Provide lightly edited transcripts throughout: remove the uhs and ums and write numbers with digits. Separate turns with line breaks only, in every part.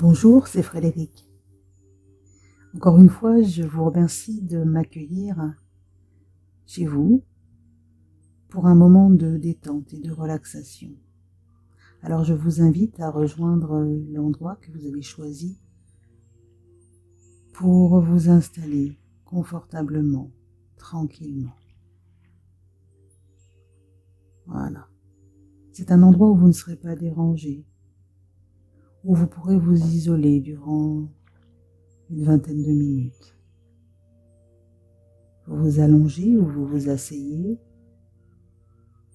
Bonjour, c'est Frédéric. Encore une fois, je vous remercie de m'accueillir chez vous pour un moment de détente et de relaxation. Alors je vous invite à rejoindre l'endroit que vous avez choisi pour vous installer confortablement, tranquillement. Voilà. C'est un endroit où vous ne serez pas dérangé, où vous pourrez vous isoler durant une vingtaine de minutes. Vous vous allongez ou vous vous asseyez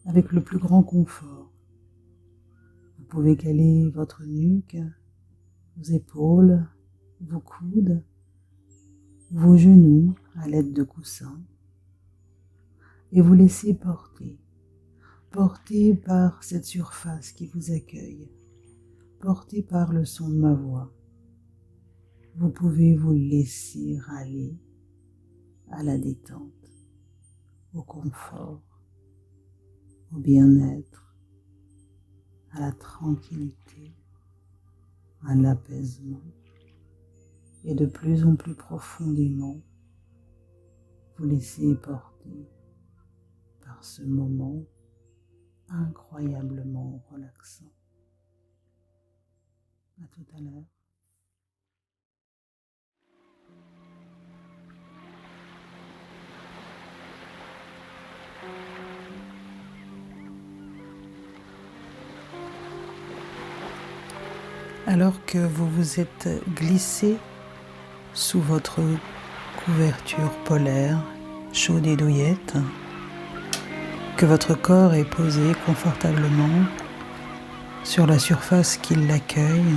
avec le plus grand confort. Vous pouvez caler votre nuque, vos épaules, vos coudes, vos genoux à l'aide de coussins et vous laisser porter par cette surface qui vous accueille, porté par le son de ma voix. Vous pouvez vous laisser aller à la détente, au confort, au bien-être, à la tranquillité, à l'apaisement et de plus en plus profondément vous laisser porter par ce moment incroyablement relaxant. À tout à l'heure. Alors que vous vous êtes glissé sous votre couverture polaire chaude et douillette, que votre corps est posé confortablement sur la surface qui l'accueille,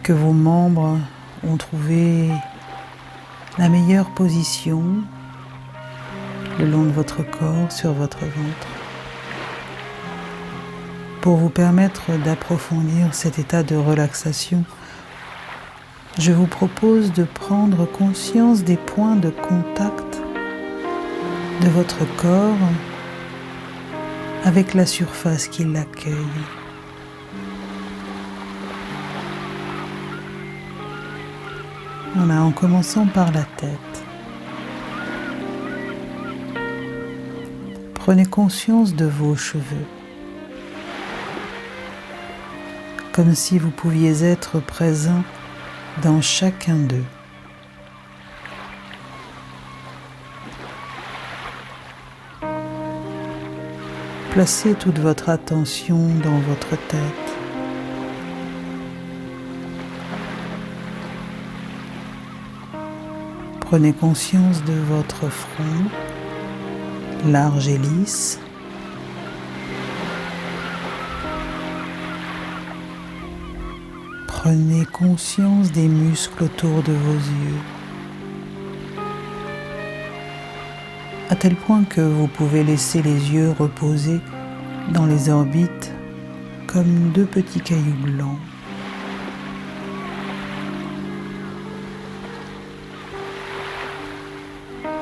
que vos membres ont trouvé la meilleure position le long de votre corps sur votre ventre pour vous permettre d'approfondir cet état de relaxation. Je vous propose de prendre conscience des points de contact de votre corps avec la surface qui l'accueille. Voilà, en commençant par la tête. Prenez conscience de vos cheveux, comme si vous pouviez être présent dans chacun d'eux. Placez toute votre attention dans votre tête. Prenez conscience de votre front, large et lisse. Prenez conscience des muscles autour de vos yeux, à tel point que vous pouvez laisser les yeux reposer dans les orbites comme deux petits cailloux blancs.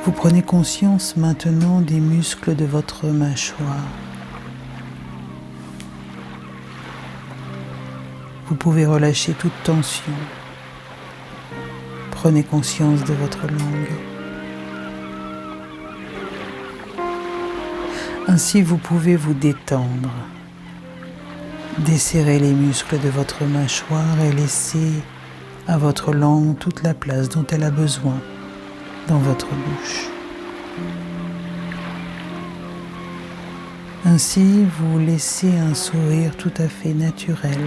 Vous prenez conscience maintenant des muscles de votre mâchoire. Vous pouvez relâcher toute tension. Prenez conscience de votre langue. Ainsi, vous pouvez vous détendre, desserrer les muscles de votre mâchoire et laisser à votre langue toute la place dont elle a besoin dans votre bouche. Ainsi, vous laissez un sourire tout à fait naturel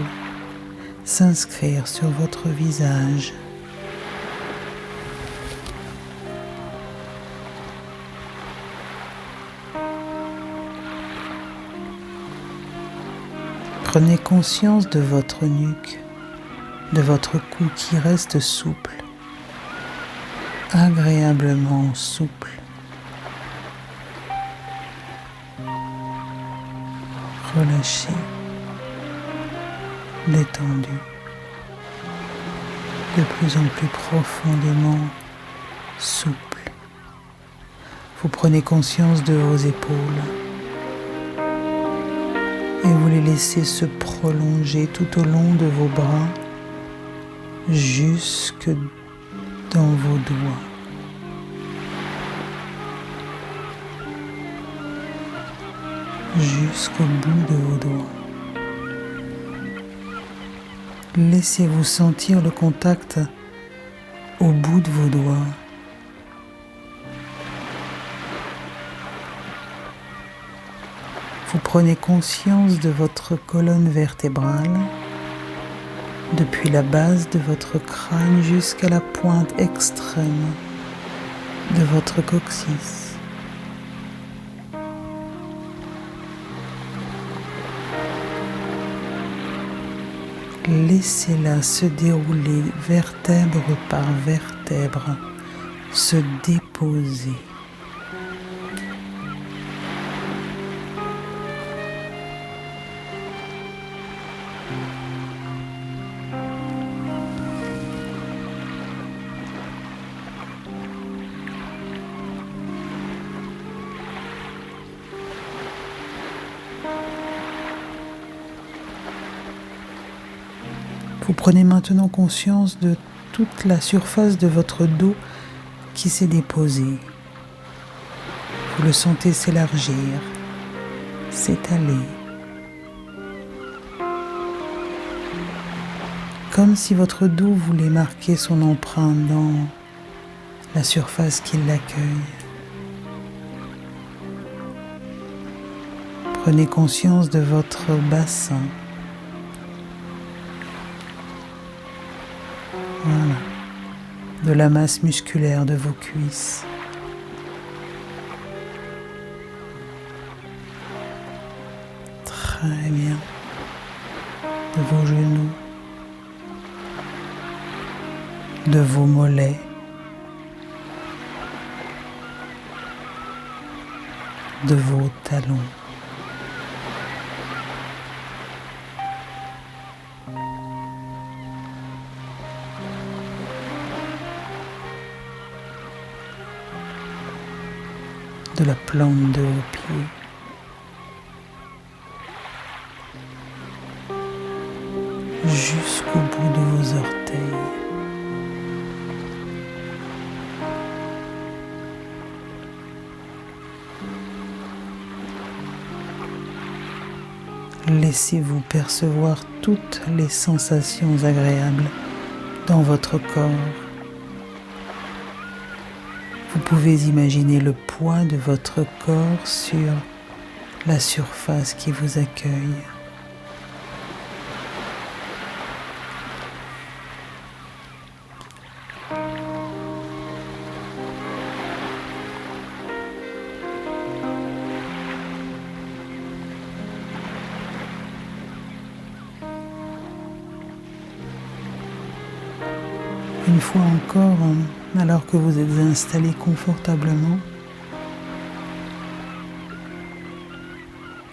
s'inscrire sur votre visage. Prenez conscience de votre nuque, de votre cou qui reste souple, agréablement souple. Relâché, détendu, de plus en plus profondément souple. Vous prenez conscience de vos épaules, et vous les laissez se prolonger tout au long de vos bras jusque dans vos doigts. Jusqu'au bout de vos doigts. Laissez-vous sentir le contact au bout de vos doigts. Vous prenez conscience de votre colonne vertébrale, depuis la base de votre crâne jusqu'à la pointe extrême de votre coccyx. Laissez-la se dérouler vertèbre par vertèbre, se déposer. Vous prenez maintenant conscience de toute la surface de votre dos qui s'est déposée. Vous le sentez s'élargir, s'étaler. Comme si votre dos voulait marquer son empreinte dans la surface qui l'accueille. Prenez conscience de votre bassin. Voilà, de la masse musculaire de vos cuisses. Très bien. De vos genoux, de vos mollets, de vos talons. De la plante de vos pieds. Jusqu'au bout de vos orteils. Laissez-vous percevoir toutes les sensations agréables dans votre corps. Vous pouvez imaginer le poids de votre corps sur la surface qui vous accueille. Une fois encore, alors que vous êtes installé confortablement,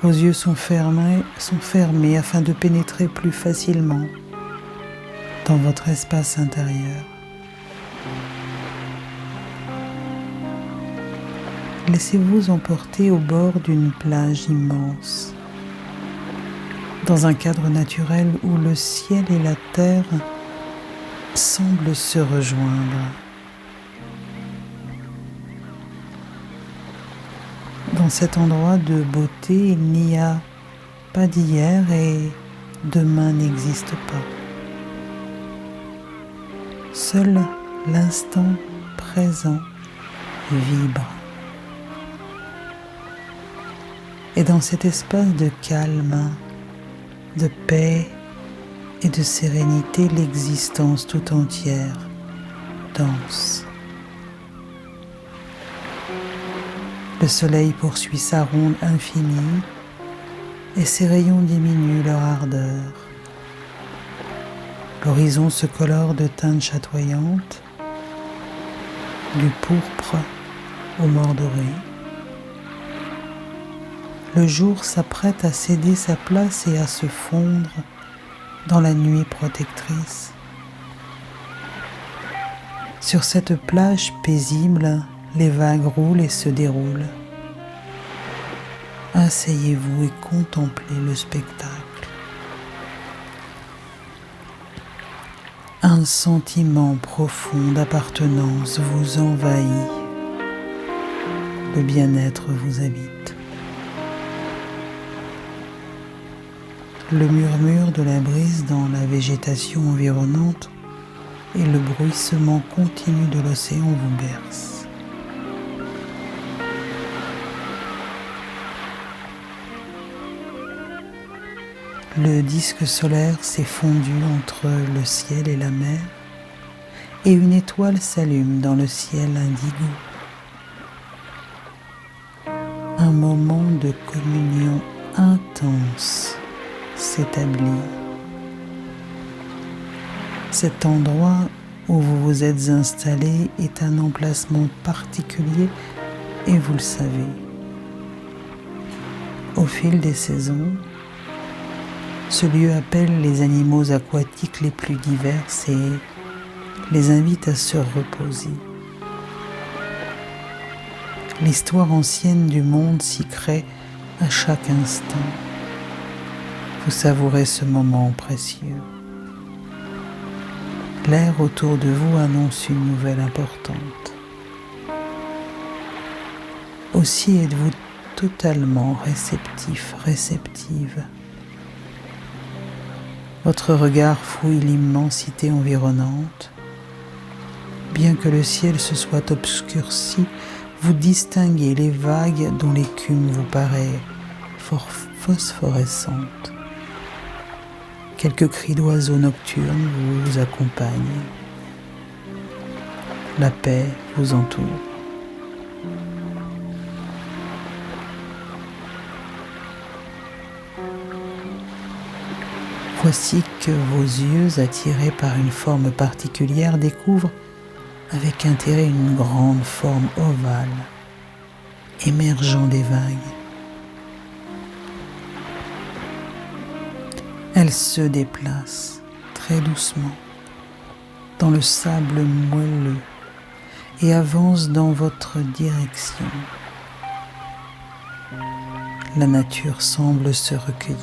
vos yeux sont fermés afin de pénétrer plus facilement dans votre espace intérieur. Laissez-vous emporter au bord d'une plage immense, dans un cadre naturel où le ciel et la terre semblent se rejoindre. Dans cet endroit de beauté, il n'y a pas d'hier et demain n'existe pas. Seul l'instant présent vibre. Et dans cet espace de calme, de paix et de sérénité, l'existence tout entière danse. Le soleil poursuit sa ronde infinie et ses rayons diminuent leur ardeur. L'horizon se colore de teintes chatoyantes, du pourpre au mordoré. Le jour s'apprête à céder sa place et à se fondre dans la nuit protectrice. Sur cette plage paisible, les vagues roulent et se déroulent. Asseyez-vous et contemplez le spectacle. Un sentiment profond d'appartenance vous envahit. Le bien-être vous habite. Le murmure de la brise dans la végétation environnante et le bruissement continu de l'océan vous berce. Le disque solaire s'est fondu entre le ciel et la mer, et une étoile s'allume dans le ciel indigo. Un moment de communion intense s'établit. Cet endroit où vous vous êtes installé est un emplacement particulier et vous le savez. Au fil des saisons, ce lieu appelle les animaux aquatiques les plus divers et les invite à se reposer. L'histoire ancienne du monde s'y crée à chaque instant. Vous savourez ce moment précieux. L'air autour de vous annonce une nouvelle importante. Aussi êtes-vous totalement réceptif, réceptive. Votre regard fouille l'immensité environnante. Bien que le ciel se soit obscurci, vous distinguez les vagues dont l'écume vous paraît phosphorescente. Quelques cris d'oiseaux nocturnes vous accompagnent. La paix vous entoure. Voici que vos yeux, attirés par une forme particulière, découvrent avec intérêt une grande forme ovale, émergeant des vagues. Elle se déplace très doucement dans le sable moelleux et avance dans votre direction. La nature semble se recueillir.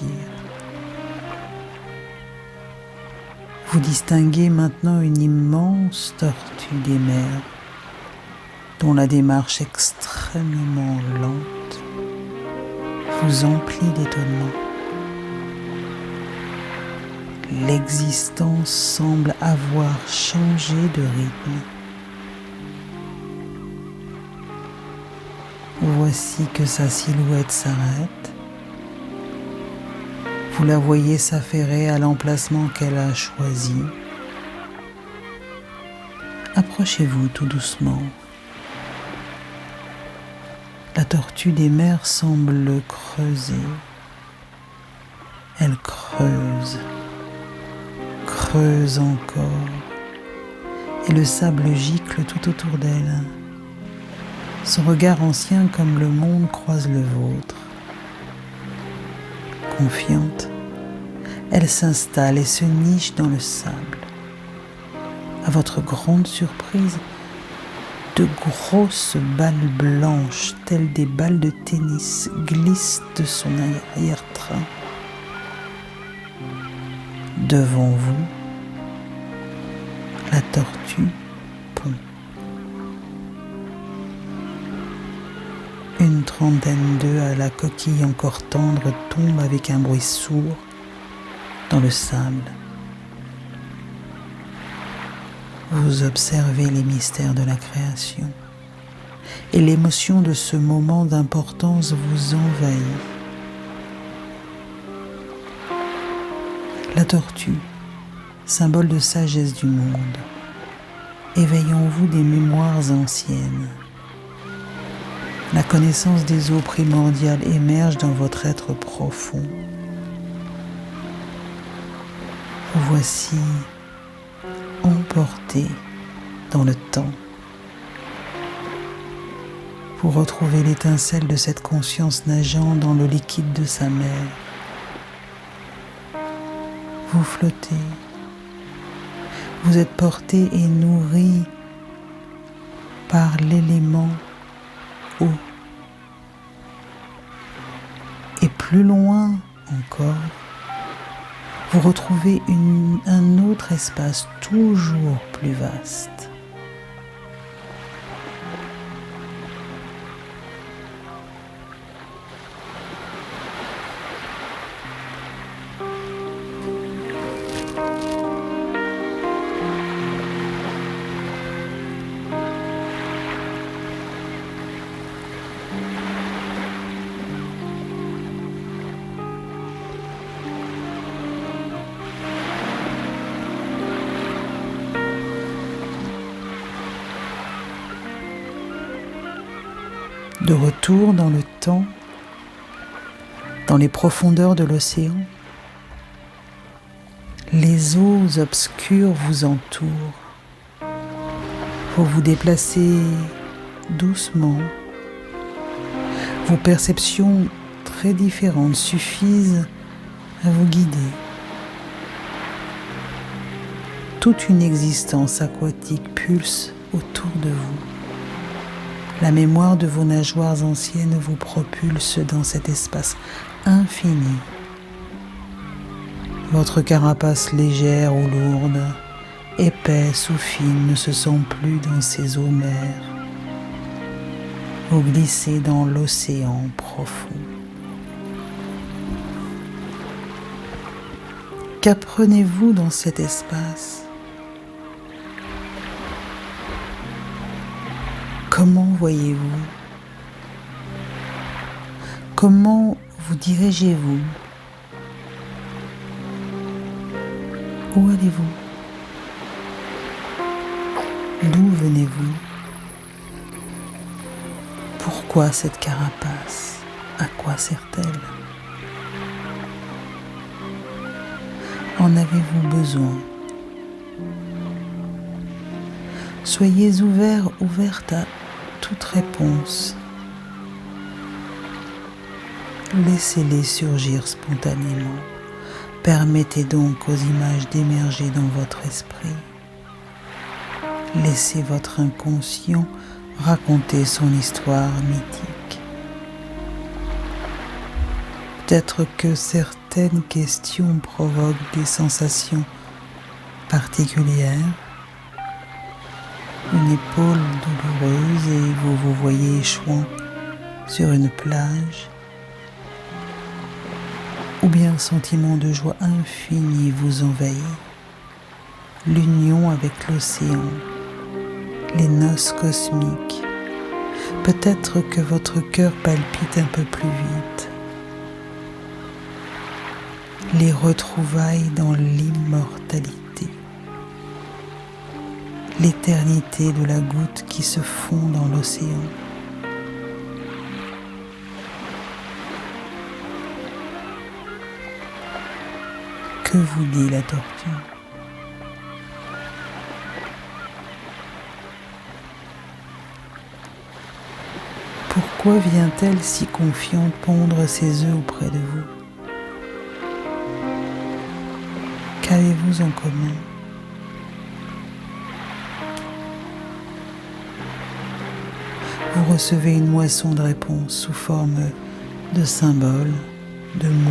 Vous distinguez maintenant une immense tortue des mers, dont la démarche extrêmement lente vous emplit d'étonnement. L'existence semble avoir changé de rythme. Voici que sa silhouette s'arrête. Vous la voyez s'affairer à l'emplacement qu'elle a choisi. Approchez-vous tout doucement. La tortue des mers semble creuser. Elle creuse encore, et le sable gicle tout autour d'elle. Son regard ancien comme le monde croise le vôtre. Confiante, elle s'installe et se niche dans le sable. À votre grande surprise, de grosses balles blanches, telles des balles de tennis, glissent de son arrière-train. Devant vous, la tortue pond. Une trentaine d'œufs à la coquille encore tendre tombent avec un bruit sourd dans le sable. Vous observez les mystères de la création et l'émotion de ce moment d'importance vous envahit. La tortue, symbole de sagesse du monde, éveille en vous des mémoires anciennes. La connaissance des eaux primordiales émerge dans votre être profond. Vous voici emporté dans le temps. Vous retrouvez l'étincelle de cette conscience nageant dans le liquide de sa mère. Vous flottez. Vous êtes porté et nourri par l'élément eau. plus loin encore, vous retrouvez un autre espace toujours plus vaste. De retour dans le temps, dans les profondeurs de l'océan, les eaux obscures vous entourent. Vous vous déplacez doucement. Vos perceptions très différentes suffisent à vous guider. Toute une existence aquatique pulse autour de vous. La mémoire de vos nageoires anciennes vous propulse dans cet espace infini. Votre carapace légère ou lourde, épaisse ou fine, ne se sent plus dans ces eaux mers. Vous glissez dans l'océan profond. Qu'apprenez-vous dans cet espace ? Comment voyez-vous ? Comment vous dirigez-vous ? Où allez-vous ? D'où venez-vous ? Pourquoi cette carapace ? À quoi sert-elle ? En avez-vous besoin ? Soyez ouverte à toute réponse. Laissez-les surgir spontanément. Permettez donc aux images d'émerger dans votre esprit. Laissez votre inconscient raconter son histoire mythique. Peut-être que certaines questions provoquent des sensations particulières. Une épaule douloureuse et vous vous voyez échouant sur une plage. Ou bien un sentiment de joie infinie vous envahit. L'union avec l'océan, les noces cosmiques. Peut-être que votre cœur palpite un peu plus vite. Les retrouvailles dans l'immortalité. L'éternité de la goutte qui se fond dans l'océan. Que vous dit la tortue ? Pourquoi vient-elle si confiante pondre ses œufs auprès de vous ? Qu'avez-vous en commun ? Vous recevez une moisson de réponses sous forme de symboles, de mots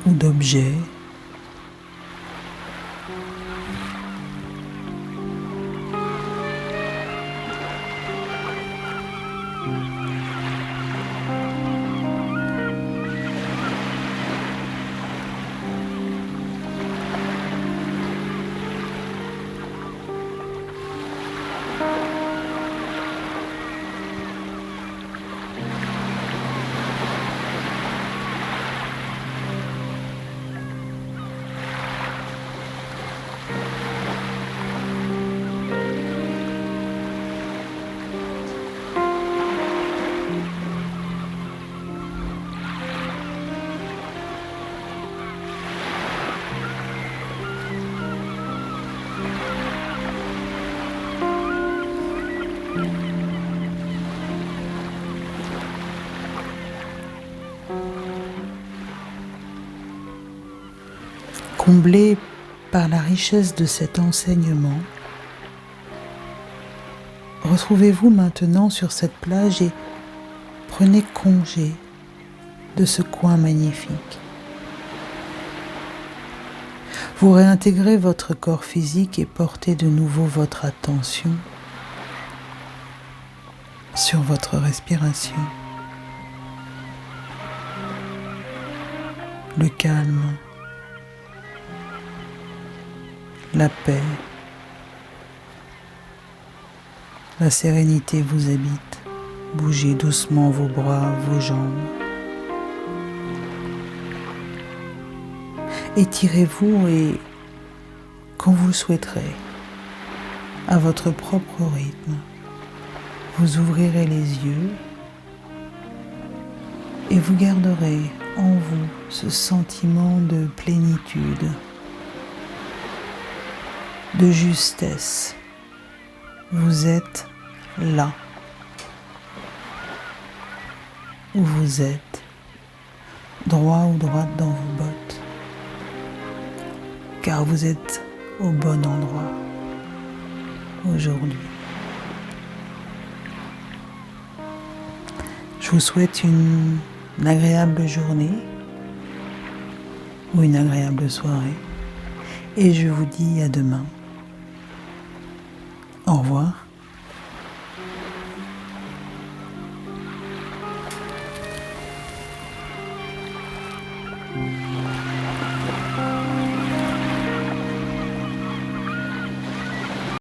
ou d'objets. Comblé par la richesse de cet enseignement, retrouvez-vous maintenant sur cette plage et prenez congé de ce coin magnifique. Vous réintégrez votre corps physique et portez de nouveau votre attention sur votre respiration. Le calme, la paix, la sérénité vous habite. Bougez doucement vos bras, vos jambes. Étirez-vous et, quand vous le souhaiterez, à votre propre rythme, vous ouvrirez les yeux et vous garderez en vous ce sentiment de plénitude, de justesse. Vous êtes là où vous êtes, droit ou droite dans vos bottes, car vous êtes au bon endroit aujourd'hui. Je vous souhaite une agréable journée ou une agréable soirée et je vous dis à demain. Au revoir.